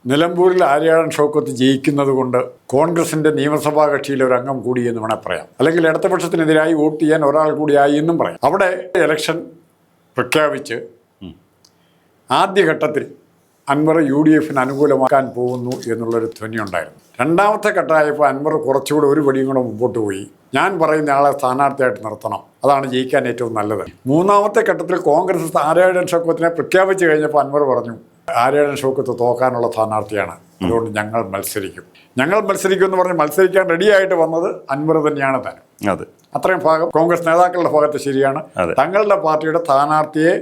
നിലമ്പൂരിൽ ആര്യാടൻ ഷൗക്കത്ത് ജയിക്കുന്നത് കൊണ്ട് കോൺഗ്രസിന്റെ നിയമസഭാ കക്ഷിയിലെ ഒരു അംഗം കൂടി എന്ന് വേണേൽ പറയാം. അല്ലെങ്കിൽ ഇടതുപക്ഷത്തിനെതിരായി വോട്ട് ചെയ്യാൻ ഒരാൾ കൂടിയായി എന്നും പറയാം. അവിടെ ഇലക്ഷൻ പ്രഖ്യാപിച്ച് ആദ്യഘട്ടത്തിൽ അൻവർ UDF അനുകൂലമാക്കാൻ പോകുന്നു എന്നുള്ളൊരു ധ്വനിയുണ്ടായിരുന്നു. രണ്ടാമത്തെ ഘട്ടമായപ്പോൾ അൻവർ കുറച്ചുകൂടെ ഒരു പടിയും കൂടെ മുമ്പോട്ട് പോയി. ഞാൻ പറയുന്ന ആളെ സ്ഥാനാർത്ഥിയായിട്ട് നിർത്തണം, അതാണ് ജയിക്കാൻ ഏറ്റവും നല്ലത്. മൂന്നാമത്തെ ഘട്ടത്തിൽ കോൺഗ്രസ് ആര്യാടൻ ഷൗക്കത്തിനെ പ്രഖ്യാപിച്ചു കഴിഞ്ഞപ്പോൾ അൻവർ പറഞ്ഞു, ആര്യാടൻ ഷൗക്കത്ത് തോക്കാനുള്ള സ്ഥാനാർത്ഥിയാണ്, അതുകൊണ്ട് ഞങ്ങൾ മത്സരിക്കും എന്ന് പറഞ്ഞ് മത്സരിക്കാൻ റെഡിയായിട്ട് വന്നത് അൻവർ തന്നെയാണ് താനും. അതെ, അത്രയും ഭാഗം കോൺഗ്രസ് നേതാക്കളുടെ ഭാഗത്ത് ശരിയാണ്. തങ്ങളുടെ പാർട്ടിയുടെ സ്ഥാനാർത്ഥിയെ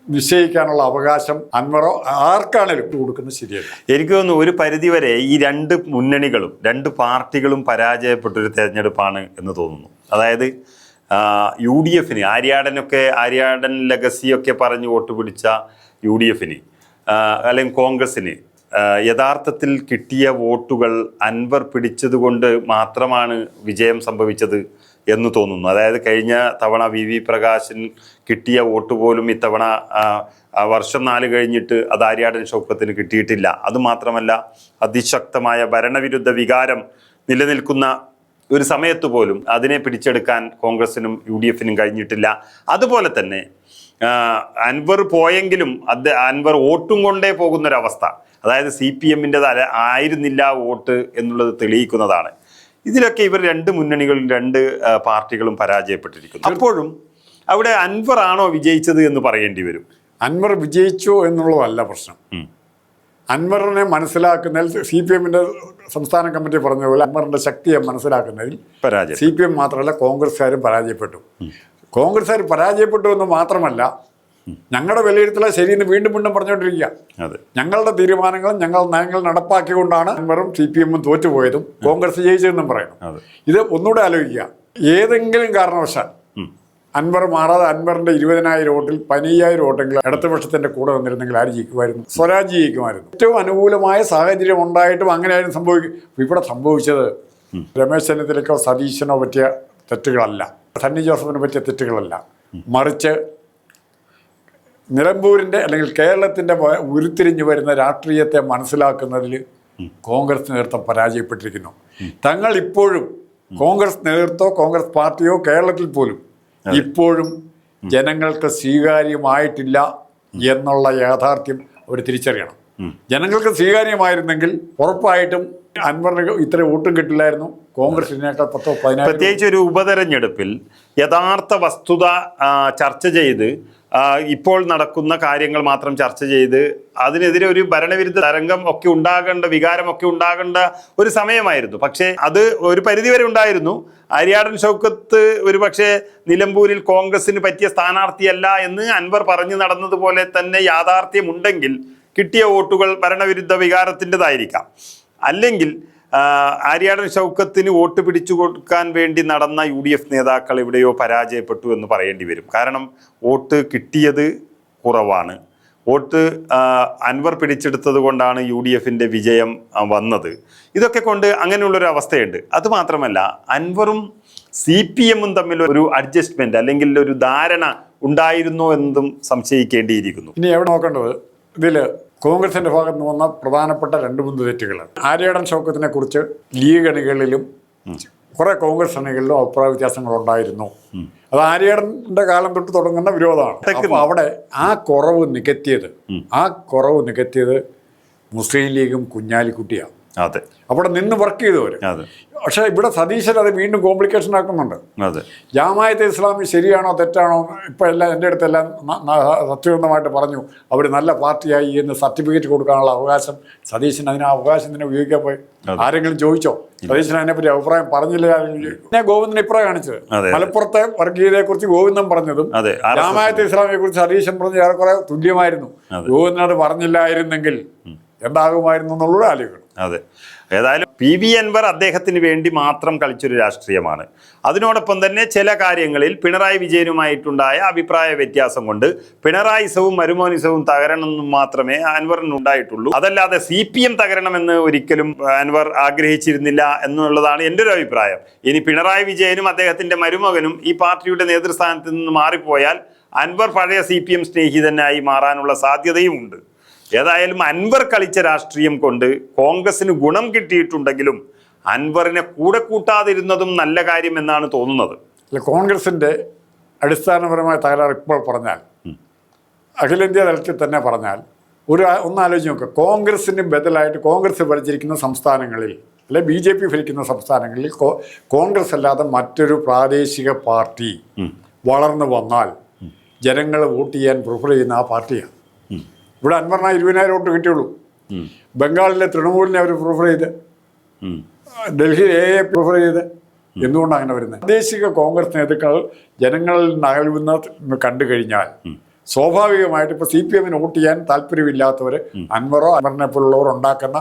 നിശ്ചയിക്കാനുള്ള അവകാശം അൻവറോ ആർക്കാണേലും കൊടുക്കുന്നത് ശരിയല്ല. എനിക്ക് തോന്നുന്നു ഒരു പരിധിവരെ ഈ രണ്ട് മുന്നണികളും രണ്ട് പാർട്ടികളും പരാജയപ്പെട്ടൊരു തെരഞ്ഞെടുപ്പാണ് എന്ന് തോന്നുന്നു. അതായത് UDF ആര്യാടൻ ലെഗസിയൊക്കെ പറഞ്ഞ് വോട്ട് പിടിച്ച UDF അല്ലെങ്കിൽ കോൺഗ്രസിന് യഥാർത്ഥത്തിൽ കിട്ടിയ വോട്ടുകൾ അൻവർ പിടിച്ചതുകൊണ്ട് മാത്രമാണ് വിജയം സംഭവിച്ചത് എന്ന് തോന്നുന്നു. അതായത് കഴിഞ്ഞ തവണ VV പ്രകാശിന് കിട്ടിയ വോട്ട് പോലും ഇത്തവണ വർഷം 4 കഴിഞ്ഞിട്ട് അത് ആര്യാടൻ ഷൗക്കത്തിന് കിട്ടിയിട്ടില്ല. അതുമാത്രമല്ല, അതിശക്തമായ ഭരണവിരുദ്ധ വികാരം നിലനിൽക്കുന്ന ഒരു സമയത്ത് പോലും അതിനെ പിടിച്ചെടുക്കാൻ കോൺഗ്രസിനും UDF കഴിഞ്ഞിട്ടില്ല. അതുപോലെ തന്നെ അൻവർ പോയെങ്കിലും അൻവർ വോട്ടും കൊണ്ടേ പോകുന്നൊരവസ്ഥ, അതായത് CPM ആയിരുന്നില്ല വോട്ട് എന്നുള്ളത് തെളിയിക്കുന്നതാണ്. ഇതിലൊക്കെ ഇവർ രണ്ട് മുന്നണികളും രണ്ട് പാർട്ടികളും പരാജയപ്പെട്ടിരിക്കുന്നു. അപ്പോഴും അവിടെ അൻവർ ആണോ വിജയിച്ചത് എന്ന് പറയേണ്ടി വരും. അൻവർ വിജയിച്ചോ എന്നുള്ളതല്ല പ്രശ്നം. അൻവറിനെ മനസ്സിലാക്കുന്നതിൽ CPM സംസ്ഥാന കമ്മിറ്റി പറഞ്ഞ പോലെ അൻവറിന്റെ ശക്തിയെ മനസ്സിലാക്കുന്നതിൽ CPM മാത്രമല്ല കോൺഗ്രസ്സുകാരും പരാജയപ്പെട്ടു. കോൺഗ്രസ്സുകാർ പരാജയപ്പെട്ടു എന്ന് മാത്രമല്ല, ഞങ്ങളുടെ വിലയിരുത്തല ശരിയെന്ന് വീണ്ടും പറഞ്ഞുകൊണ്ടിരിക്കുക. ഞങ്ങളുടെ തീരുമാനങ്ങളും ഞങ്ങളുടെ നയങ്ങൾ നടപ്പാക്കിക്കൊണ്ടാണ് അൻവറും CPM തോറ്റുപോയതും കോൺഗ്രസ് ജയിച്ചതെന്നും പറയുന്നു. ഇത് ഒന്നുകൂടെ ആലോചിക്കുക. ഏതെങ്കിലും കാരണവശാൽ അൻവർ മാറാതെ അൻവറിന്റെ 20,000 വോട്ടിൽ 15,000 വോട്ടെങ്കിലും ഇടതുപക്ഷത്തിന്റെ കൂടെ വന്നിരുന്നെങ്കിൽ ആര് ജയിക്കുമായിരുന്നു? സ്വരാജ് ജയിക്കുമായിരുന്നു. ഏറ്റവും അനുകൂലമായ സാഹചര്യം ഉണ്ടായിട്ടും അങ്ങനെയായിരുന്നു സംഭവിക്കും. ഇവിടെ സംഭവിച്ചത് രമേശ് ചെന്നിത്തലയ്ക്കോ സതീശനോ പറ്റിയ തെറ്റുകളല്ല, സണ്ണി ജോസഫിന് പറ്റിയ തെറ്റുകളല്ല, മറിച്ച് നിലമ്പൂരിൻ്റെ അല്ലെങ്കിൽ കേരളത്തിൻ്റെ ഉരുത്തിരിഞ്ഞു വരുന്ന രാഷ്ട്രീയത്തെ മനസ്സിലാക്കുന്നതിൽ കോൺഗ്രസ് നേതൃത്വം പരാജയപ്പെട്ടിരിക്കുന്നു. തങ്ങൾ ഇപ്പോഴും കോൺഗ്രസ് നേതൃത്വമോ കോൺഗ്രസ് പാർട്ടിയോ കേരളത്തിൽ പോലും ഇപ്പോഴും ജനങ്ങൾക്ക് സ്വീകാര്യമായിട്ടില്ല എന്നുള്ള യാഥാർത്ഥ്യം അവർ തിരിച്ചറിയണം. ജനങ്ങൾക്ക് സ്വീകാര്യമായിരുന്നെങ്കിൽ ഉറപ്പായിട്ടും അൻവറിന് ഇത്ര വോട്ടും കിട്ടില്ലായിരുന്നു. കോൺഗ്രസിനേക്കാൾ 10-15. പ്രത്യേകിച്ച് ഒരു ഉപതെരഞ്ഞെടുപ്പിൽ യഥാർത്ഥ വസ്തുത ചർച്ച ചെയ്ത് ഇപ്പോൾ നടക്കുന്ന കാര്യങ്ങൾ മാത്രം ചർച്ച ചെയ്ത് അതിനെതിരെ ഒരു ഭരണവിരുദ്ധ തരംഗം ഒക്കെ ഉണ്ടാകേണ്ട, വികാരമൊക്കെ ഉണ്ടാകേണ്ട ഒരു സമയമായിരുന്നു. പക്ഷേ അത് ഒരു പരിധിവരെ ഉണ്ടായിരുന്നു. ആര്യാടൻ ഷൗക്കത്ത് ഒരുപക്ഷെ നിലമ്പൂരിൽ കോൺഗ്രസിന് പറ്റിയ സ്ഥാനാർത്ഥിയല്ല എന്ന് അൻവർ പറഞ്ഞു നടന്നതുപോലെ തന്നെ യാഥാർത്ഥ്യമുണ്ടെങ്കിൽ കിട്ടിയ വോട്ടുകൾ ഭരണവിരുദ്ധ വികാരത്തിൻ്റെതായിരിക്കാം. അല്ലെങ്കിൽ ആര്യാടൻ ഷൗക്കത്തിന് വോട്ട് പിടിച്ചു കൊടുക്കാൻ വേണ്ടി നടന്ന UDF നേതാക്കൾ എവിടെയോ പരാജയപ്പെട്ടു എന്ന് പറയേണ്ടി വരും. കാരണം വോട്ട് കിട്ടിയത് കുറവാണ്. വോട്ട് അൻവർ പിടിച്ചെടുത്തത് കൊണ്ടാണ് UDF വിജയം വന്നത്. ഇതൊക്കെ കൊണ്ട് അങ്ങനെയുള്ളൊരു അവസ്ഥയുണ്ട്. അതുമാത്രമല്ല, അൻവറും CPM തമ്മിൽ ഒരു അഡ്ജസ്റ്റ്മെന്റ് അല്ലെങ്കിൽ ഒരു ധാരണ ഉണ്ടായിരുന്നോ എന്നതും സംശയിക്കേണ്ടിയിരിക്കുന്നു. ഇനി എവിടെ നോക്കേണ്ടത്, ഇതിൽ കോൺഗ്രസിന്റെ ഭാഗത്ത് നിന്ന് വന്ന പ്രധാനപ്പെട്ട 2-3 തെറ്റുകളാണ്. ആര്യാടൻ ഷൗക്കത്തിനെ കുറിച്ച് ലീഗ് അണികളിലും കുറെ കോൺഗ്രസ് അണികളിലും അഭിപ്രായ വ്യത്യാസങ്ങൾ ഉണ്ടായിരുന്നു. അത് ആര്യാടന്റെ കാലം തൊട്ട് തുടങ്ങുന്ന വിരോധമാണ്. അപ്പോൾ അവിടെ ആ കുറവ് നികത്തിയത് മുസ്ലിം ലീഗും കുഞ്ഞാലിക്കുട്ടിയാണ്. അവിടെ നിന്ന് വർക്ക് ചെയ്തവർ. പക്ഷെ ഇവിടെ സതീശൻ അത് വീണ്ടും കോംപ്ലിക്കേഷൻ ആക്കുന്നുണ്ട്. ജമാഅത്തെ ഇസ്ലാമി ശരിയാണോ തെറ്റാണോ ഇപ്പം എല്ലാം എൻ്റെ അടുത്തെല്ലാം സത്യസന്ധമായിട്ട് പറഞ്ഞു അവർ നല്ല പാർട്ടിയായി എന്ന് സർട്ടിഫിക്കറ്റ് കൊടുക്കാനുള്ള അവകാശം സതീശൻ അതിന് അവകാശം തന്നെ ഉപയോഗിക്കാൻ പോയി. ആരെങ്കിലും ചോദിച്ചോ? സതീശൻ അതിനെപ്പറ്റി അഭിപ്രായം പറഞ്ഞില്ല. പിന്നെ ഗോവിന്ദൻ ഇപ്പുറം കാണിച്ചത് മലപ്പുറത്തെ വർഗീയതയെ കുറിച്ച് ഗോവിന്ദൻ പറഞ്ഞതും ജമാഅത്തെ ഇസ്ലാമിയെ കുറിച്ച് സതീശൻ പറഞ്ഞ ഏറെക്കുറെ തുല്യമായിരുന്നു. ഗോവിന്ദൻ അത് പറഞ്ഞില്ലായിരുന്നെങ്കിൽ എന്താകുമായിരുന്നു എന്നുള്ളത് ആലോചിക്കണം. അതെ, ഏതായാലും PV അൻവർ അദ്ദേഹത്തിന് വേണ്ടി മാത്രം കളിച്ചൊരു രാഷ്ട്രീയമാണ്. അതിനോടൊപ്പം തന്നെ ചില കാര്യങ്ങളിൽ പിണറായി വിജയനുമായിട്ടുണ്ടായ അഭിപ്രായ വ്യത്യാസം കൊണ്ട് പിണറായിസവും മരുമോനിസവും തകരണമെന്നും മാത്രമേ അൻവറിനുണ്ടായിട്ടുള്ളൂ. അതല്ലാതെ CPM തകരണമെന്ന് ഒരിക്കലും അൻവർ ആഗ്രഹിച്ചിരുന്നില്ല എന്നുള്ളതാണ് എൻ്റെ ഒരു അഭിപ്രായം. ഇനി പിണറായി വിജയനും അദ്ദേഹത്തിൻ്റെ മരുമകനും ഈ പാർട്ടിയുടെ നേതൃസ്ഥാനത്ത് നിന്ന് മാറിപ്പോയാൽ അൻവർ പഴയ CPM സ്നേഹിതനായി മാറാനുള്ള സാധ്യതയുമുണ്ട്. ഏതായാലും അൻവർ കളിച്ച രാഷ്ട്രീയം കൊണ്ട് കോൺഗ്രസിന് ഗുണം കിട്ടിയിട്ടുണ്ടെങ്കിലും അൻവറിനെ കൂടെ കൂട്ടാതിരുന്നതും നല്ല കാര്യം എന്നാണ് തോന്നുന്നത്. അല്ല, കോൺഗ്രസിൻ്റെ അടിസ്ഥാനപരമായ തകരാറ് ഇപ്പോൾ പറഞ്ഞാൽ, അഖിലേന്ത്യാ തലത്തിൽ തന്നെ പറഞ്ഞാൽ, ഒന്നാലോചിച്ച് നോക്കുക. കോൺഗ്രസിന് ബദലായിട്ട് കോൺഗ്രസ് ഭരിച്ചിരിക്കുന്ന സംസ്ഥാനങ്ങളിൽ, അല്ലെ BJP ഭരിക്കുന്ന സംസ്ഥാനങ്ങളിൽ കോൺഗ്രസ് അല്ലാതെ മറ്റൊരു പ്രാദേശിക പാർട്ടി വളർന്നു വന്നാൽ ജനങ്ങൾ വോട്ട് ചെയ്യാൻ പ്രിഫർ ചെയ്യുന്ന ആ പാർട്ടിയാണ്. ഇവിടെ അൻവറിന് 20,000 വോട്ട് കിട്ടിയുള്ളൂ. ബംഗാളിലെ തൃണമൂലിനെ അവർ പ്രിഫർ ചെയ്ത്, ഡൽഹിയിൽ AA പ്രിഫർ ചെയ്ത്. എന്തുകൊണ്ടാണ് അങ്ങനെ വരുന്നത്? പ്രാദേശിക കോൺഗ്രസ് നേതാക്കൾ ജനങ്ങളിൽ നിന്ന് അകലുന്ന കണ്ടു കഴിഞ്ഞാൽ സ്വാഭാവികമായിട്ട് ഇപ്പോൾ CPM വോട്ട് ചെയ്യാൻ താല്പര്യമില്ലാത്തവർ അൻവറിനെ പോലുള്ളവർ ഉണ്ടാക്കുന്ന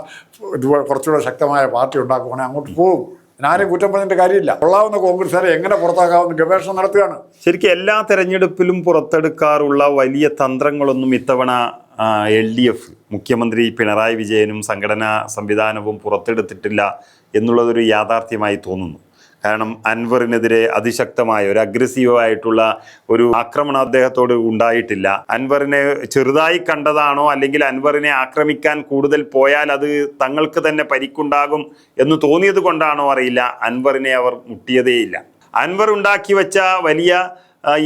ഇതുപോലെ കുറച്ചുകൂടെ ശക്തമായ പാർട്ടി ഉണ്ടാക്കുവാണെങ്കിൽ അങ്ങോട്ട് പോകും. ആരെയും കുറ്റം പറഞ്ഞിട്ട് കാര്യമില്ല. കൊള്ളാവുന്ന കോൺഗ്രസ്സുകാരെ എങ്ങനെ പുറത്താക്കാവുന്ന ഗവേഷണം നടത്തുകയാണ്. ശരിക്കും എല്ലാ തെരഞ്ഞെടുപ്പിലും പുറത്തെടുക്കാറുള്ള വലിയ തന്ത്രങ്ങളൊന്നും ഇത്തവണ LDF മുഖ്യമന്ത്രി പിണറായി വിജയനും സംഘടനാ സംവിധാനവും പുറത്തെടുത്തിട്ടില്ല എന്നുള്ളതൊരു യാഥാർത്ഥ്യമായി തോന്നുന്നു. കാരണം അൻവറിനെതിരെ അതിശക്തമായ ഒരു അഗ്രസീവായിട്ടുള്ള ഒരു ആക്രമണം അദ്ദേഹത്തോട് ഉണ്ടായിട്ടില്ല. അൻവറിനെ ചെറുതായി കണ്ടതാണോ, അല്ലെങ്കിൽ അൻവറിനെ ആക്രമിക്കാൻ കൂടുതൽ പോയാൽ അത് തങ്ങൾക്ക് തന്നെ പരിക്കുണ്ടാകും എന്ന് തോന്നിയത് കൊണ്ടാണോ അറിയില്ല, അൻവറിനെ അവർ മുട്ടിയതേയില്ല. അൻവർ ഉണ്ടാക്കി വെച്ച വലിയ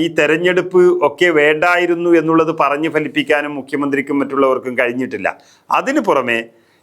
ഈ തെരഞ്ഞെടുപ്പ് ഒക്കെ വേണ്ടായിരുന്നു എന്നുള്ളത് പറഞ്ഞ് ഫലിപ്പിക്കാനും മുഖ്യമന്ത്രിക്കും മറ്റുള്ളവർക്കും കഴിഞ്ഞിട്ടില്ല. അതിനു പുറമെ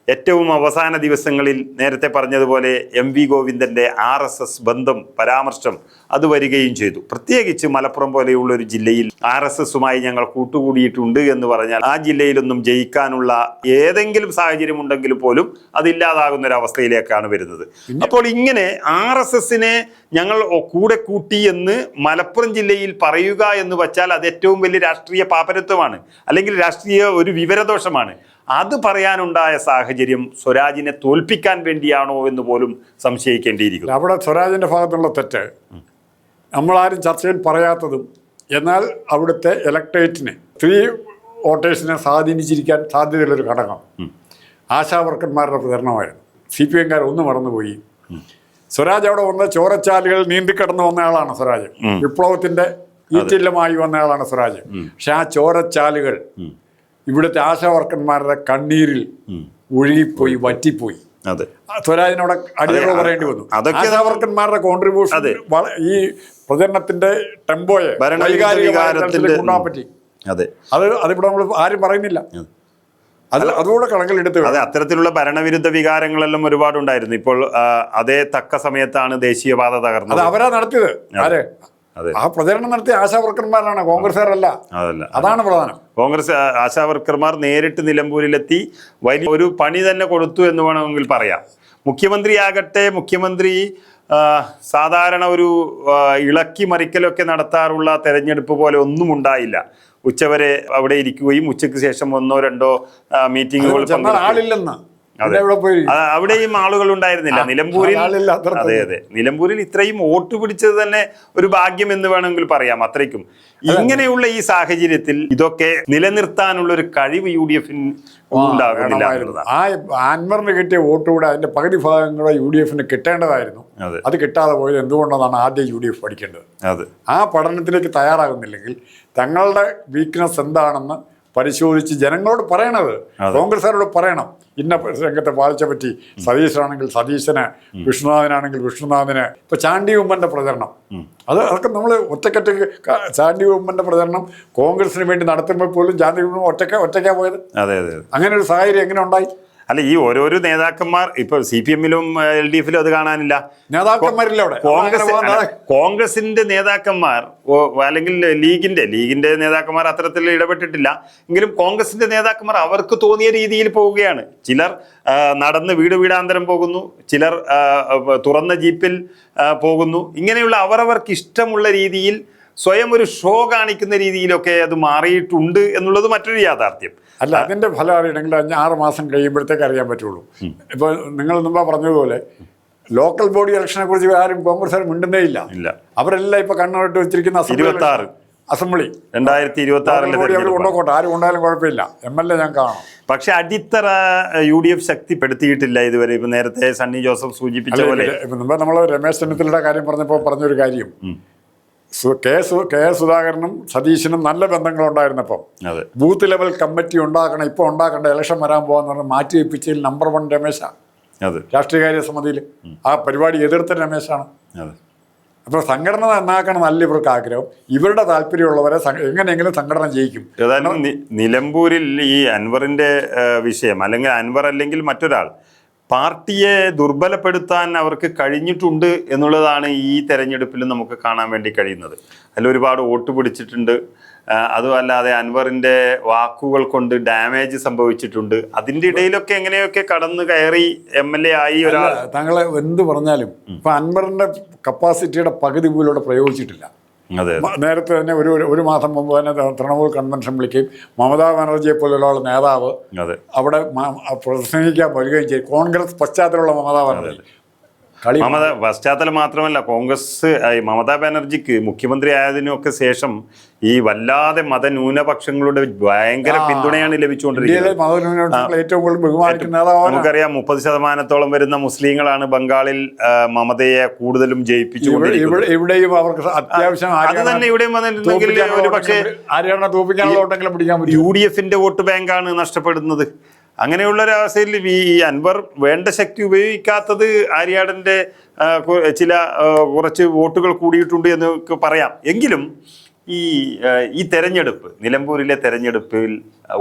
ഏറ്റവും അവസാന ദിവസങ്ങളിൽ നേരത്തെ പറഞ്ഞതുപോലെ MV ഗോവിന്ദൻ്റെ RSS ബന്ധം പരാമർശം അത് വരികയും ചെയ്തു. പ്രത്യേകിച്ച് മലപ്പുറം പോലെയുള്ള ഒരു ജില്ലയിൽ RSSുമായി ഞങ്ങൾ കൂട്ടുകൂടിയിട്ടുണ്ട് എന്ന് പറഞ്ഞാൽ ആ ജില്ലയിലൊന്നും ജയിക്കാനുള്ള ഏതെങ്കിലും സാഹചര്യം ഉണ്ടെങ്കിൽ പോലും അതില്ലാതാകുന്ന ഒരു അവസ്ഥയിലേക്കാണ് വരുന്നത്. അപ്പോൾ ഇങ്ങനെ RSSനെ ഞങ്ങൾ കൂടെ കൂട്ടി എന്ന് മലപ്പുറം ജില്ലയിൽ പറയുക എന്ന് വച്ചാൽ അത് ഏറ്റവും വലിയ രാഷ്ട്രീയ പാപരത്വമാണ്, അല്ലെങ്കിൽ രാഷ്ട്രീയ ഒരു വിവരദോഷമാണ്. അത് പറയാനുണ്ടായ സാഹചര്യം സ്വരാജിനെ തോൽപ്പിക്കാൻ വേണ്ടിയാണോ എന്ന് പോലും സംശയിക്കേണ്ടിയിരിക്കുന്നു. അവിടെ സ്വരാജിൻ്റെ ഭാഗത്തുള്ള തെറ്റ് നമ്മളാരും ചർച്ചയിൽ പറയാത്തതും, എന്നാൽ അവിടുത്തെ ഇലക്ട്രേറ്റിനെ, സ്ത്രീ വോട്ടേഴ്സിനെ സ്വാധീനിച്ചിരിക്കാൻ സാധ്യതയുള്ളൊരു ഘടകം ആശാവർക്കന്മാരുടെ പ്രചരണമായിരുന്നു. CPMകാർ ഒന്ന് മറന്നുപോയി. സ്വരാജ് അവിടെ വന്ന ചോരച്ചാലുകൾ നീന്തിക്കടന്നു വന്നയാളാണ് സ്വരാജ്. വിപ്ലവത്തിൻ്റെ ഈറ്റില്ലമായി വന്നയാളാണ് സ്വരാജ്. പക്ഷെ ആ ചോരച്ചാലുകൾ ഇവിടുത്തെ ആശാവർക്കന്മാരുടെ കണ്ണീരിൽ ഒഴുകിപ്പോയി, വറ്റിപ്പോയി. സ്വരാജിനോട് അടിയറവ് പറയേണ്ടി വന്നു. ആശാവർക്കന്മാരുടെ കോൺട്രിബ്യൂഷൻ ഈ പ്രചരണത്തിന്റെ ടെമ്പോയെ കൊണ്ടുപോകാൻ പറ്റി. അതിവിടെ നമ്മൾ ആരും പറയുന്നില്ല. അതുകൂടെ കണക്കിലെടുത്ത് അത്തരത്തിലുള്ള ഭരണവിരുദ്ധ വികാരങ്ങളെല്ലാം ഒരുപാടുണ്ടായിരുന്നു. ഇപ്പോൾ അതേ തക്ക സമയത്താണ് ദേശീയപാത തകർന്നത്. അവരാ നടത്തിയത്. ആരെ ആ പ്രചരണം നടത്തിയ ആശാവർക്കർമാരാണ്, കോൺഗ്രസ്സുകാരല്ല. അതാണ് പ്രധാനം. കോൺഗ്രസ് ആശാവർക്കർമാർ നേരിട്ട് നിലമ്പൂരിലെത്തി വലിയ ഒരു പണി തന്നെ കൊടുത്തു എന്ന് വേണമെങ്കിൽ പറയാം. മുഖ്യമന്ത്രി സാധാരണ ഒരു ഇളക്കി മറിക്കലൊക്കെ നടത്താറുള്ള തെരഞ്ഞെടുപ്പ് പോലെ ഒന്നും ഉണ്ടായില്ല. ഉച്ചവരെ അവിടെ ഇരിക്കുകയും ഉച്ചയ്ക്ക് ശേഷം 1-2 മീറ്റിങ്ങുകൾ ആളില്ലെന്ന് അവിടെയും ആളുകൾ ഉണ്ടായിരുന്നില്ല. നിലമ്പൂരിൽ നിലമ്പൂരിൽ ഇത്രയും വോട്ട് പിടിച്ചത് തന്നെ ഒരു ഭാഗ്യം എന്ന് വേണമെങ്കിൽ പറയാം. അത്രയ്ക്കും ഇങ്ങനെയുള്ള ഈ സാഹചര്യത്തിൽ ഇതൊക്കെ നിലനിർത്താനുള്ള ഒരു കഴിവ് UDFന് ഉണ്ടാകുന്നില്ല. ആ അൻവറിന് കിട്ടിയ വോട്ട് കൂടെ അതിന്റെ പകുതി ഭാഗങ്ങളെ UDFന് കിട്ടേണ്ടതായിരുന്നു. അത് കിട്ടാതെ പോയത് എന്തുകൊണ്ടെന്നാണ് ആദ്യം UDF പഠിക്കേണ്ടത്. ആ പഠനത്തിലേക്ക് തയ്യാറാകുന്നില്ലെങ്കിൽ തങ്ങളുടെ വീക്ക്നെസ് എന്താണെന്ന് പരിശോധിച്ച് ജനങ്ങളോട് പറയണത്, കോൺഗ്രസ്സുകാരോട് പറയണം. ഇന്ന രംഗത്തെ പാലിച്ച പറ്റി സതീശനാണെങ്കിൽ സതീശന്, വിഷ്ണുനാഥനാണെങ്കിൽ വിഷ്ണുനാഥന്. ഇപ്പൊ ചാണ്ടി ഉമ്മന്റെ പ്രചരണം, അതൊക്കെ നമ്മൾ ഒറ്റക്കൊറ്റയ്ക്ക് ചാണ്ടി ഉമ്മന്റെ പ്രചരണം കോൺഗ്രസിന് വേണ്ടി നടത്തുമ്പോൾ പോലും ചാണ്ടി ഉമ്മ ഒറ്റയ്ക്കാ പോയത്. അങ്ങനെ ഒരു സാഹചര്യം എങ്ങനെ ഉണ്ടായി? അല്ല, ഈ ഓരോരോ നേതാക്കന്മാർ ഇപ്പൊ CPMലും LDFലും അത് കാണാനില്ല. നേതാക്കന്മാരില്ല അവിടെ. കോൺഗ്രസിന്റെ നേതാക്കന്മാർ അല്ലെങ്കിൽ ലീഗിന്റെ നേതാക്കന്മാർ അത്തരത്തിൽ ഇടപെട്ടിട്ടില്ല. എങ്കിലും കോൺഗ്രസിന്റെ നേതാക്കന്മാർ അവർക്ക് തോന്നിയ രീതിയിൽ പോവുകയാണ്. ചിലർ നടന്ന് വീടാന്തരം പോകുന്നു, ചിലർ തുറന്ന ജീപ്പിൽ പോകുന്നു. ഇങ്ങനെയുള്ള അവരവർക്ക് ഇഷ്ടമുള്ള രീതിയിൽ സ്വയം ഒരു ഷോ കാണിക്കുന്ന രീതിയിലൊക്കെ അത് മാറിയിട്ടുണ്ട് എന്നുള്ളത് മറ്റൊരു യാഥാർത്ഥ്യം. അല്ല, അതിന്റെ ഫലം അറിയണമെങ്കിൽ 6 മാസം കഴിയുമ്പോഴത്തേക്ക് അറിയാൻ പറ്റുള്ളൂ. ഇപ്പൊ നിങ്ങൾ മുമ്പ് പറഞ്ഞതുപോലെ ലോക്കൽ ബോഡി ഇലക്ഷനെ കുറിച്ച് ആരും കോൺഗ്രസ് മിണ്ടുന്നേ ഇല്ല. അവരെല്ലാം ഇപ്പൊ കണ്ണുവിട്ട് വെച്ചിരിക്കുന്ന അസംബ്ലി 2026 കൊണ്ടുപോട്ടെ, ആരും കൊണ്ടായാലും കുഴപ്പമില്ല, MLA ഞാൻ കാണാം. പക്ഷെ അടിത്തറ UDF ശക്തിപ്പെടുത്തിയിട്ടില്ല ഇതുവരെ. ഇപ്പൊ നേരത്തെ സണ്ണി ജോസഫ് സൂചിപ്പിച്ച പോലെ നമ്മൾ രമേശ് ചെന്നിത്തലയുടെ കാര്യം പറഞ്ഞപ്പോൾ പറഞ്ഞൊരു കാര്യം, കെ എസ് സുധാകരനും സതീശനും നല്ല ബന്ധങ്ങളുണ്ടായിരുന്നപ്പം അതെ ബൂത്ത് ലെവൽ കമ്മിറ്റി ഉണ്ടാക്കണം, ഇപ്പോൾ ഉണ്ടാക്കേണ്ട ഇലക്ഷൻ വരാൻ പോകാന്ന് പറഞ്ഞാൽ മാറ്റി വെപ്പിച്ചതിൽ നമ്പർ 1 രമേശാണ്. അതെ രാഷ്ട്രീയകാര്യ സമിതിയിൽ ആ പരിപാടി എതിർത്ത രമേശാണ്. അതെ അപ്പോൾ സംഘടന നന്നാക്കണമെന്നല്ല ഇവർക്ക് ആഗ്രഹം. ഇവരുടെ താല്പര്യമുള്ളവരെ എങ്ങനെയെങ്കിലും സംഘടന ജയിക്കും. ഏതായാലും നിലമ്പൂരിൽ ഈ അൻവറിന്റെ വിഷയം, അല്ലെങ്കിൽ അൻവർ അല്ലെങ്കിൽ മറ്റൊരാൾ പാർട്ടിയെ ദുർബലപ്പെടുത്താൻ അവർക്ക് കഴിഞ്ഞിട്ടുണ്ട് എന്നുള്ളതാണ് ഈ തെരഞ്ഞെടുപ്പിൽ നമുക്ക് കാണാൻ വേണ്ടി കഴിയുന്നത്. അതിൽ ഒരുപാട് വോട്ട് പിടിച്ചിട്ടുണ്ട്. അതുമല്ലാതെ അൻവറിൻ്റെ വാക്കുകൾ കൊണ്ട് ഡാമേജ് സംഭവിച്ചിട്ടുണ്ട്. അതിൻ്റെ ഇടയിലൊക്കെ എങ്ങനെയൊക്കെ കടന്നു കയറി MLA ആയി ഒരാൾ. താങ്കളെ എന്ത് പറഞ്ഞാലും ഇപ്പം അൻവറിൻ്റെ കപ്പാസിറ്റിയുടെ പകുതി പോലും ഇവിടെ പ്രയോഗിച്ചിട്ടില്ല. അതെ നേരത്തെ തന്നെ ഒരു മാസം മുമ്പ് തന്നെ തൃണമൂൽ കൺവെൻഷൻ വിളിക്കുകയും മമതാ ബാനർജിയെ പോലുള്ള നേതാവ് അവിടെ പ്രസംഗിക്കാൻ വരികയും ചെയ്യും. കോൺഗ്രസ് പശ്ചാത്തലമുള്ള മമതാ ബാനർജി പശ്ചാത്തലം മാത്രമല്ല, കോൺഗ്രസ് മമതാ ബാനർജിക്ക് മുഖ്യമന്ത്രി ആയതിനൊക്കെ ശേഷം ഈ വല്ലാതെ മതന്യൂനപക്ഷങ്ങളുടെ ഭയങ്കര പിന്തുണയാണ് ലഭിച്ചുകൊണ്ടിരിക്കുന്നത്. ഏറ്റവും കൂടുതൽ ബഹുമാനിക്കുന്ന നമുക്കറിയാം 30% വരുന്ന മുസ്ലിങ്ങളാണ് ബംഗാളിൽ മമതയെ കൂടുതലും ജയിപ്പിച്ചുകൊണ്ടിരിക്കുന്നത്. ഇവിടെയും അവർക്ക് അത്യാവശ്യം അത് തന്നെ ഇവിടെയും വന്നിട്ടുണ്ടെങ്കിൽ ഒരു പക്ഷേ UDFന്റെ വോട്ട് ബാങ്കാണ് നഷ്ടപ്പെടുന്നത്. അങ്ങനെയുള്ളൊരവസ്ഥയിൽ ഈ അൻവർ വേണ്ട ശക്തി ഉപയോഗിക്കാത്തത് ആര്യാടൻ്റെ ചില കുറച്ച് വോട്ടുകൾ കൂടിയിട്ടുണ്ട് എന്ന് പറയാം. എങ്കിലും ഈ തെരഞ്ഞെടുപ്പ്, നിലമ്പൂരിലെ തെരഞ്ഞെടുപ്പിൽ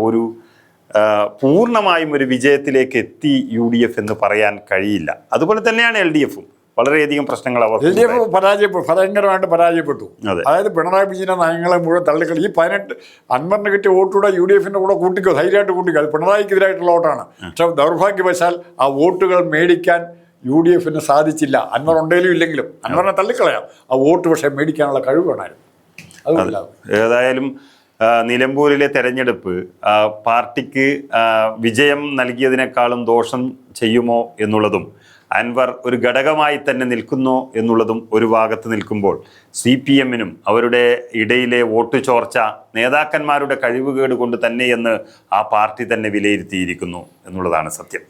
ഒരു പൂർണ്ണമായും ഒരു വിജയത്തിലേക്ക് എത്തി UDF എന്ന് പറയാൻ കഴിയില്ല. അതുപോലെ തന്നെയാണ് LDFും. വളരെയധികം പ്രശ്നങ്ങൾ അവർ ഭയങ്കരമായിട്ട് പരാജയപ്പെട്ടു. അതായത് പിണറായി വിജയന്റെ നയങ്ങളെ മുഴുവൻ തള്ളിക്കളി. ഈ 18 അൻവറിന് കിട്ടിയ വോട്ടുകൂടെ UDFന്റെ കൂടെ കൂട്ടിക്കോ, ധൈര്യമായിട്ട് കൂട്ടിക്കോ. അത് പിണറായിക്കെതിരായിട്ടുള്ള വോട്ടാണ്. പക്ഷെ ദൗർഭാഗ്യവശാൽ ആ വോട്ടുകൾ മേടിക്കാൻ UDFന് സാധിച്ചില്ല. അൻവർ ഉണ്ടെങ്കിലും ഇല്ലെങ്കിലും അൻവറിനെ തള്ളിക്കളയാം. ആ വോട്ട് പക്ഷേ മേടിക്കാനുള്ള കഴിവ് വേണമായിരുന്നു. അതുമില്ല. ഏതായാലും നിലമ്പൂരിലെ തെരഞ്ഞെടുപ്പ് പാർട്ടിക്ക് വിജയം നൽകിയതിനേക്കാളും ദോഷം ചെയ്യുമോ എന്നുള്ളതും, അൻവർ ഒരു ഘടകമായി തന്നെ നിൽക്കുന്നു എന്നുള്ളതും ഒരു ഭാഗത്ത് നിൽക്കുമ്പോൾ, CPMനും അവരുടെ ഇടയിലെ വോട്ട് ചോർച്ച നേതാക്കന്മാരുടെ കഴിവുകേട് കൊണ്ട് തന്നെയെന്ന് ആ പാർട്ടി തന്നെ വിലയിരുത്തിയിരിക്കുന്നു എന്നുള്ളതാണ് സത്യം.